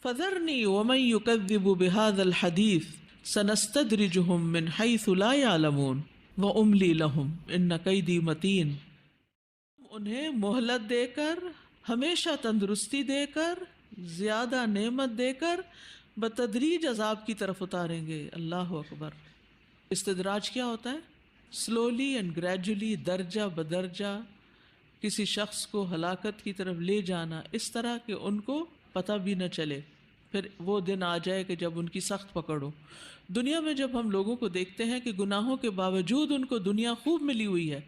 فذرنی ومن یکذب بہذا الحدیث سنستدرجہم من حیث لا یعلمون واملی لہم ان کیدی متین۔ انہیں مہلت دے کر، ہمیشہ تندرستی دے کر، زیادہ نعمت دے کر بتدریج عذاب کی طرف اتاریں گے۔ اللہ اکبر۔ استدراج کیا ہوتا ہے؟ سلولی اینڈ گریجولی، درجہ بدرجہ کسی شخص کو ہلاکت کی طرف لے جانا، اس طرح کہ ان کو پتہ بھی نہ چلے، پھر وہ دن آ جائے کہ جب ان کی سخت پکڑ ہو۔ دنیا میں جب ہم لوگوں کو دیکھتے ہیں کہ گناہوں کے باوجود ان کو دنیا خوب ملی ہوئی ہے،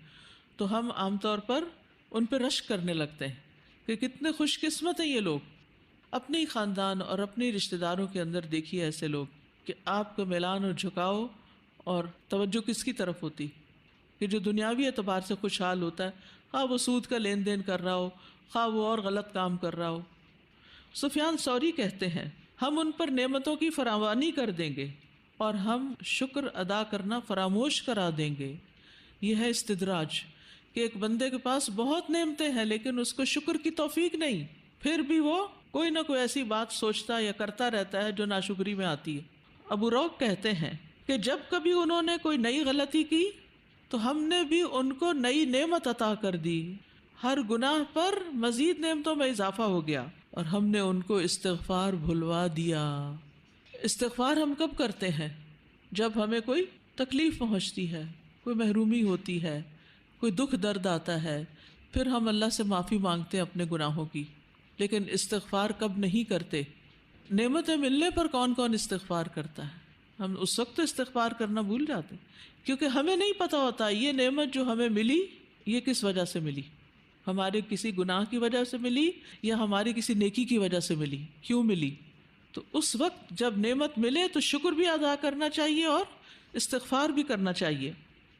تو ہم عام طور پر ان پہ رشک کرنے لگتے ہیں کہ کتنے خوش قسمت ہیں یہ لوگ۔ اپنے ہی خاندان اور اپنے رشتہ داروں کے اندر دیکھیے ایسے لوگ کہ آپ کا میلان اور جھکاؤ اور توجہ کس کی طرف ہوتی کہ جو دنیاوی اعتبار سے خوشحال ہوتا ہے، خواہ وہ سود کا لین دین کر رہا ہو، خواہ وہ اور غلط کام کر رہا ہو۔ سفیان ثوری کہتے ہیں ہم ان پر نعمتوں کی فراوانی کر دیں گے اور ہم شکر ادا کرنا فراموش کرا دیں گے۔ یہ ہے استدراج، کہ ایک بندے کے پاس بہت نعمتیں ہیں لیکن اس کو شکر کی توفیق نہیں، پھر بھی وہ کوئی نہ کوئی ایسی بات سوچتا یا کرتا رہتا ہے جو ناشکری میں آتی ہے۔ ابو روک کہتے ہیں کہ جب کبھی انہوں نے کوئی نئی غلطی کی تو ہم نے بھی ان کو نئی نعمت عطا کر دی، ہر گناہ پر مزید نعمتوں میں اضافہ ہو گیا اور ہم نے ان کو استغفار بھلوا دیا۔ استغفار ہم کب کرتے ہیں؟ جب ہمیں کوئی تکلیف پہنچتی ہے، کوئی محرومی ہوتی ہے، کوئی دکھ درد آتا ہے، پھر ہم اللہ سے معافی مانگتے ہیں اپنے گناہوں کی۔ لیکن استغفار کب نہیں کرتے؟ نعمتیں ملنے پر کون کون استغفار کرتا ہے؟ ہم اس وقت استغفار کرنا بھول جاتے ہیں کیونکہ ہمیں نہیں پتہ ہوتا یہ نعمت جو ہمیں ملی یہ کس وجہ سے ملی، ہمارے کسی گناہ کی وجہ سے ملی یا ہماری کسی نیکی کی وجہ سے ملی، کیوں ملی؟ تو اس وقت جب نعمت ملے تو شکر بھی ادا کرنا چاہیے اور استغفار بھی کرنا چاہیے۔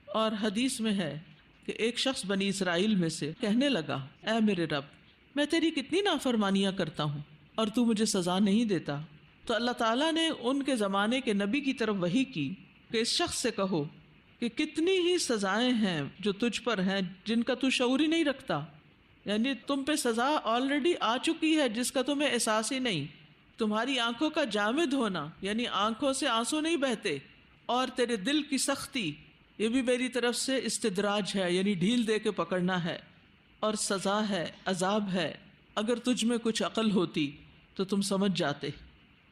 اور حدیث میں ہے کہ ایک شخص بنی اسرائیل میں سے کہنے لگا، اے میرے رب، میں تیری کتنی نافرمانیاں کرتا ہوں اور تو مجھے سزا نہیں دیتا۔ تو اللہ تعالیٰ نے ان کے زمانے کے نبی کی طرف وحی کی کہ اس شخص سے کہو کہ کتنی ہی سزائیں ہیں جو تجھ پر ہیں جن کا تو شعور ہی نہیں رکھتا، یعنی تم پہ سزا آلریڈی آ چکی ہے جس کا تمہیں احساس ہی نہیں۔ تمہاری آنکھوں کا جامد ہونا، یعنی آنکھوں سے آنسو نہیں بہتے، اور تیرے دل کی سختی، یہ بھی میری طرف سے استدراج ہے، یعنی ڈھیل دے کے پکڑنا ہے، اور سزا ہے، عذاب ہے۔ اگر تجھ میں کچھ عقل ہوتی تو تم سمجھ جاتے۔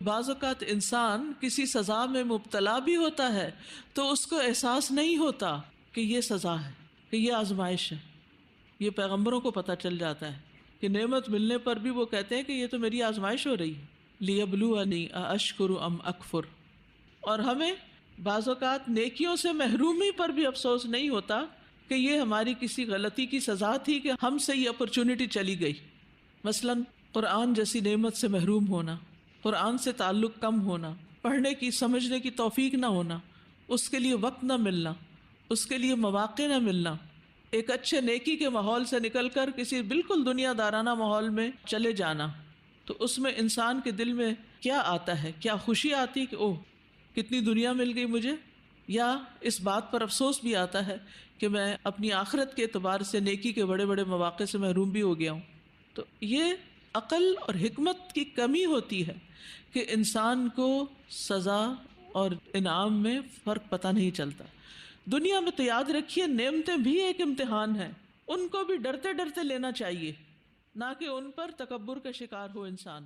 بعض اوقات انسان کسی سزا میں مبتلا بھی ہوتا ہے تو اس کو احساس نہیں ہوتا کہ یہ سزا ہے، کہ یہ آزمائش ہے۔ یہ پیغمبروں کو پتہ چل جاتا ہے کہ نعمت ملنے پر بھی وہ کہتے ہیں کہ یہ تو میری آزمائش ہو رہی ہے، لِيَبْلُوَنِي أَأَشْكُرُ أَمْ أَكْفُرُ۔ اور ہمیں بعض اوقات نیکیوں سے محرومی پر بھی افسوس نہیں ہوتا کہ یہ ہماری کسی غلطی کی سزا تھی کہ ہم سے یہ اپرچونٹی چلی گئی۔ مثلا قرآن جیسی نعمت سے محروم ہونا، قرآن سے تعلق کم ہونا، پڑھنے کی سمجھنے کی توفیق نہ ہونا، اس کے لیے وقت نہ ملنا، اس کے لیے مواقع نہ ملنا، ایک اچھے نیکی کے ماحول سے نکل کر کسی بالکل دنیا دارانہ ماحول میں چلے جانا، تو اس میں انسان کے دل میں کیا آتا ہے؟ کیا خوشی آتی کہ اوہ کتنی دنیا مل گئی مجھے، یا اس بات پر افسوس بھی آتا ہے کہ میں اپنی آخرت کے اعتبار سے نیکی کے بڑے بڑے مواقع سے محروم بھی ہو گیا ہوں۔ تو یہ عقل اور حکمت کی کمی ہوتی ہے کہ انسان کو سزا اور انعام میں فرق پتہ نہیں چلتا۔ دنیا میں تو یاد رکھیے نعمتیں بھی ایک امتحان ہیں، ان کو بھی ڈرتے ڈرتے لینا چاہیے، نہ کہ ان پر تکبر کا شکار ہو انسان۔